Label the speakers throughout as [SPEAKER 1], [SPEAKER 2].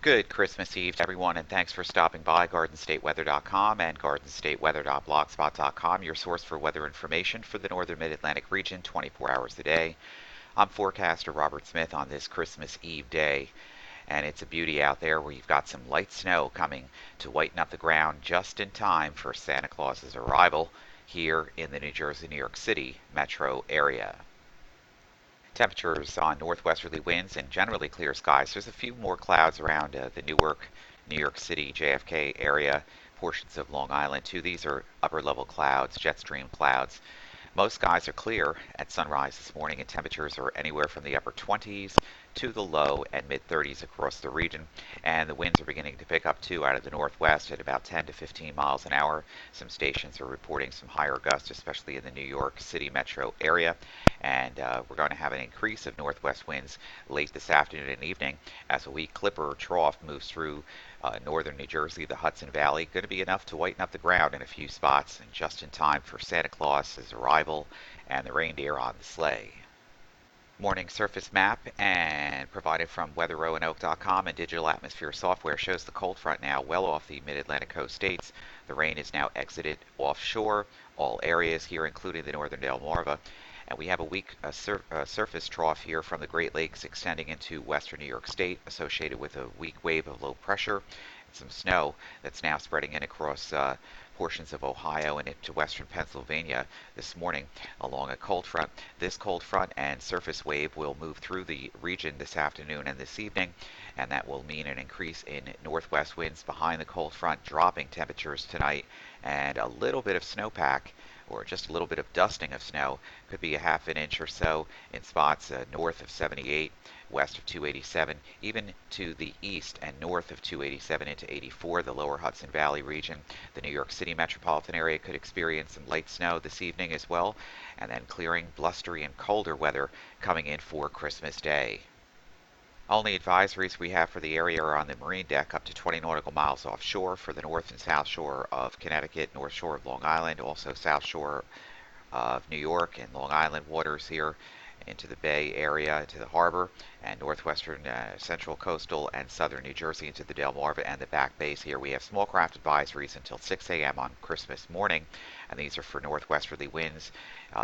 [SPEAKER 1] Good Christmas Eve to everyone, and thanks for stopping by GardenStateWeather.com and GardenStateWeather.blogspot.com, your source for weather information for the northern mid-Atlantic region 24 hours a day. I'm forecaster Robert Smith on this Christmas Eve day, and it's a beauty out there where you've got some light snow coming to whiten up the ground just in time for Santa Claus's arrival here in the New Jersey, New York City metro area. Temperatures on northwesterly winds and generally clear skies. There's a few more clouds around the Newark, New York City, JFK area, portions of Long Island too. These are upper level clouds, jet stream clouds. Most skies are clear at sunrise this morning, and temperatures are anywhere from the upper 20s to the low and mid 30s across the region. And the winds are beginning to pick up too out of the northwest at about 10 to 15 miles an hour. Some stations are reporting some higher gusts, especially in the New York City metro area. And we're going to have an increase of northwest winds late this afternoon and evening as a weak clipper trough moves through northern New Jersey, the Hudson Valley. Going to be enough to whiten up the ground in a few spots, and just in time for Santa Claus's arrival and the reindeer on the sleigh. Morning surface map and provided from weatherroanoke.com, and digital atmosphere software shows the cold front now well off the mid-Atlantic coast states. The rain is now exited offshore, all areas here including the northern Delmarva. And we have a weak surface trough here from the Great Lakes extending into western New York State, associated with a weak wave of low pressure and some snow that's now spreading in across portions of Ohio and into western Pennsylvania this morning along a cold front. This cold front and surface wave will move through the region this afternoon and this evening, and that will mean an increase in northwest winds behind the cold front, dropping temperatures tonight, and a little bit of snowpack or just a little bit of dusting of snow. Could be a half an inch or so in spots north of 78, west of 287, even to the east and north of 287 into 84, the lower Hudson Valley region. The New York City metropolitan area could experience some light snow this evening as well, and then clearing, blustery, and colder weather coming in for Christmas Day. Only advisories we have for the area are on the marine deck up to 20 nautical miles offshore for the north and south shore of Connecticut, north shore of Long Island, also south shore of New York and Long Island waters here into the Bay Area, into the harbor, and northwestern central coastal and southern New Jersey into the Delmarva and the Back Bays here. We have small craft advisories until 6 a.m. on Christmas morning, and these are for northwesterly winds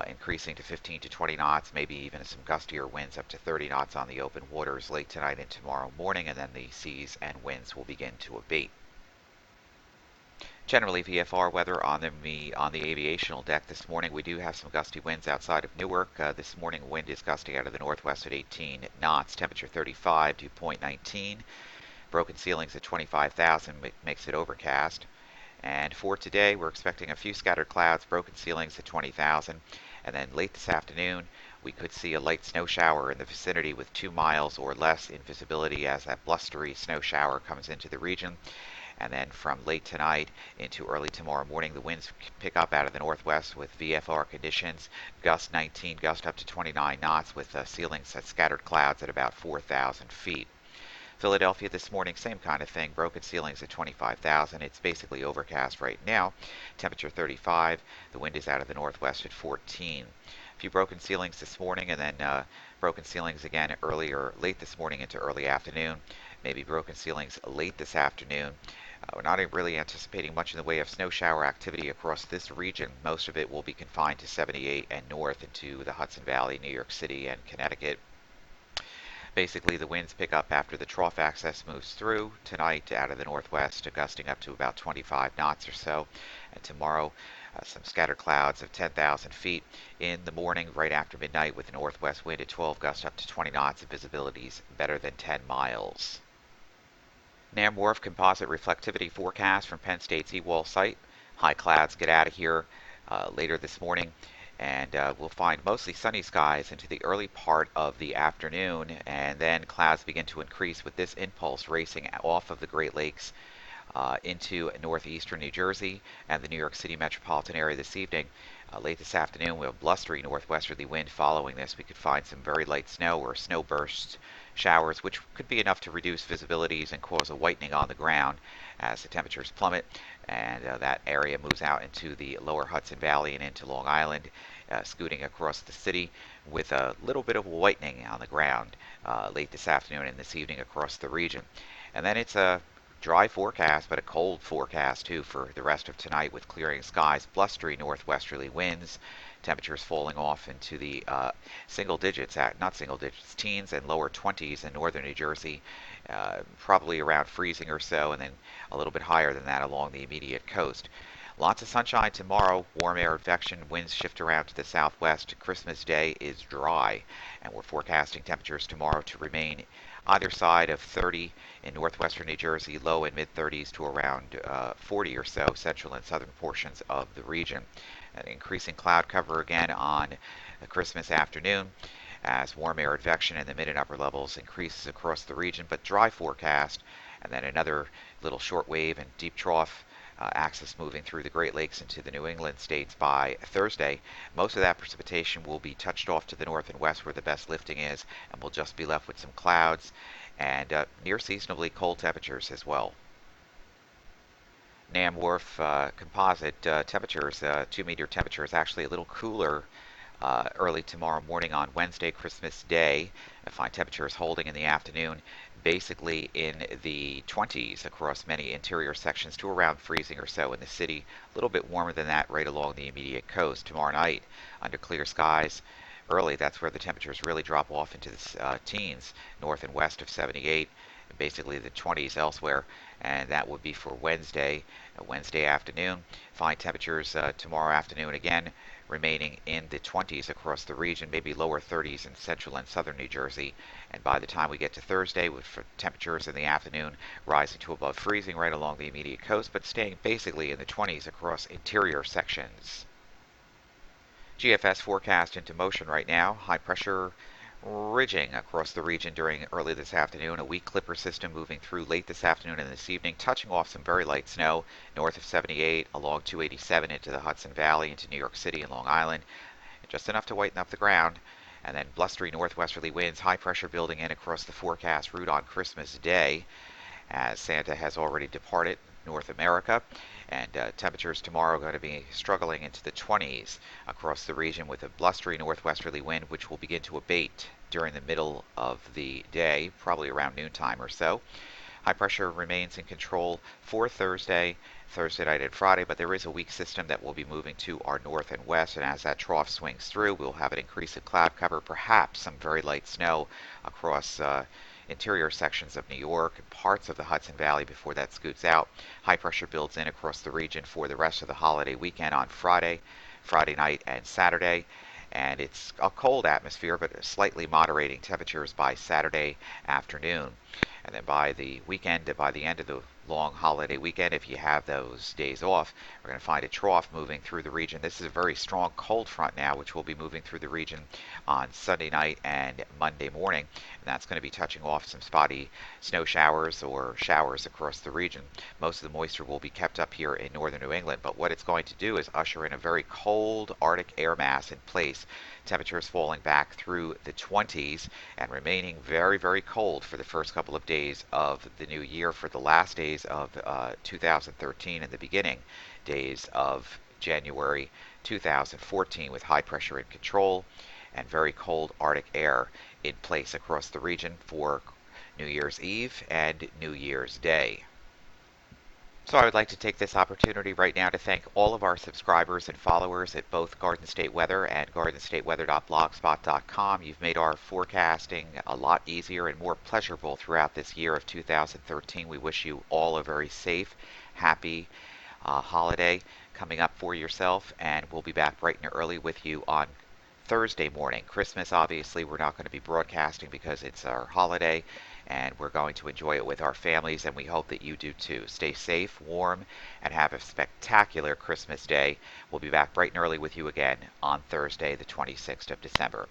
[SPEAKER 1] increasing to 15 to 20 knots, maybe even some gustier winds up to 30 knots on the open waters late tonight and tomorrow morning, and then the seas and winds will begin to abate. Generally VFR weather on the aviational deck this morning. We do have some gusty winds outside of Newark. This morning wind is gusting out of the northwest at 18 knots, temperature 35, dew point 19. Broken ceilings at 25,000 makes it overcast. And for today, we're expecting a few scattered clouds, broken ceilings at 20,000. And then late this afternoon, we could see a light snow shower in the vicinity with 2 miles or less in visibility as that blustery snow shower comes into the region. And then from late tonight into early tomorrow morning, the winds pick up out of the northwest with VFR conditions. Gust 19, gust up to 29 knots with ceilings at scattered clouds at about 4,000 feet. Philadelphia this morning, same kind of thing. Broken ceilings at 25,000. It's basically overcast right now. Temperature 35. The wind is out of the northwest at 14. A few broken ceilings this morning, and then broken ceilings again late this morning into early afternoon. Maybe broken ceilings late this afternoon. We're not really anticipating much in the way of snow shower activity across this region. Most of it will be confined to 78 and north into the Hudson Valley, New York City, and Connecticut. Basically, the winds pick up after the trough axis moves through tonight out of the northwest, gusting up to about 25 knots or so. And tomorrow, some scattered clouds of 10,000 feet in the morning right after midnight with a northwest wind at 12, gust up to 20 knots, and visibilities better than 10 miles. NAMWRF composite reflectivity forecast from Penn State's eWall site. High clouds get out of here later this morning, and we'll find mostly sunny skies into the early part of the afternoon, and then clouds begin to increase with this impulse racing off of the Great Lakes into northeastern New Jersey and the New York City metropolitan area this evening. Late this afternoon, we have blustery northwesterly wind following this. We could find some very light snow or snow bursts, showers, which could be enough to reduce visibilities and cause a whitening on the ground as the temperatures plummet, and that area moves out into the lower Hudson Valley and into Long Island, scooting across the city with a little bit of whitening on the ground late this afternoon and this evening across the region. And then it's a dry forecast, but a cold forecast too for the rest of tonight with clearing skies, blustery northwesterly winds, temperatures falling off into the single digits, not single digits, teens and lower 20s in northern New Jersey, probably around freezing or so, and then a little bit higher than that along the immediate coast. Lots of sunshine tomorrow, warm air advection, winds shift around to the southwest. Christmas Day is dry, and we're forecasting temperatures tomorrow to remain either side of 30 in northwestern New Jersey, low and mid 30s to around 40 or so, central and southern portions of the region. An increasing cloud cover again on Christmas afternoon as warm air advection in the mid and upper levels increases across the region, but dry forecast, and then another little short wave and deep trough axis moving through the Great Lakes into the New England states by Thursday. Most of that precipitation will be touched off to the north and west where the best lifting is, and we'll just be left with some clouds and near seasonably cold temperatures as well. NAM Wharf composite temperatures, 2-meter temperature is actually a little cooler early tomorrow morning on Wednesday, Christmas Day. I find temperatures holding in the afternoon basically in the 20s across many interior sections to around freezing or so in the city. A little bit warmer than that right along the immediate coast. Tomorrow night, under clear skies, early, that's where the temperatures really drop off into the teens, north and west of 78, and basically the 20s elsewhere. And that would be for Wednesday, Wednesday afternoon. Fine temperatures tomorrow afternoon again, remaining in the 20s across the region, maybe lower 30s in central and southern New Jersey. And by the time we get to Thursday, with temperatures in the afternoon rising to above freezing right along the immediate coast, but staying basically in the 20s across interior sections. GFS forecast into motion right now. High pressure ridging across the region during early this afternoon. A weak clipper system moving through late this afternoon and this evening, touching off some very light snow north of 78 along 287 into the Hudson Valley, into New York City and Long Island. Just enough to whiten up the ground. And then blustery northwesterly winds, high pressure building in across the forecast route on Christmas Day as Santa has already departed North America. And temperatures tomorrow are going to be struggling into the 20s across the region with a blustery northwesterly wind, which will begin to abate during the middle of the day, probably around noontime or so. High pressure remains in control for Thursday night and Friday, but there is a weak system that will be moving to our north and west, and as that trough swings through, we'll have an increase in cloud cover, perhaps some very light snow across interior sections of New York and parts of the Hudson Valley before that scoots out. High pressure builds in across the region for the rest of the holiday weekend on Friday night, and Saturday. And it's a cold atmosphere, but slightly moderating temperatures by Saturday afternoon. And then by the weekend, by the end of the long holiday weekend, if you have those days off, we're going to find a trough moving through the region. This is a very strong cold front now, which will be moving through the region on Sunday night and Monday morning. And that's going to be touching off some spotty snow showers or showers across the region. Most of the moisture will be kept up here in northern New England, but what it's going to do is usher in a very cold Arctic air mass in place. Temperatures falling back through the 20s and remaining very, very cold for the first couple of days of the new year, for the last days of 2013 and the beginning days of January 2014, with high pressure in control and very cold Arctic air in place across the region for New Year's Eve and New Year's Day. So I would like to take this opportunity right now to thank all of our subscribers and followers at both Garden State Weather and GardenStateWeather.blogspot.com. You've made our forecasting a lot easier and more pleasurable throughout this year of 2013. We wish you all a very safe, happy holiday coming up for yourself, and we'll be back bright and early with you on Thursday morning. Christmas, obviously, we're not going to be broadcasting because it's our holiday, and we're going to enjoy it with our families, and we hope that you do too. Stay safe, warm, and have a spectacular Christmas day. We'll be back bright and early with you again on Thursday, the 26th of December.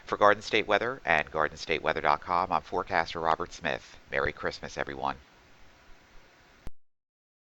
[SPEAKER 1] For Garden State Weather and GardenStateWeather.com, I'm forecaster Robert Smith. Merry Christmas, everyone.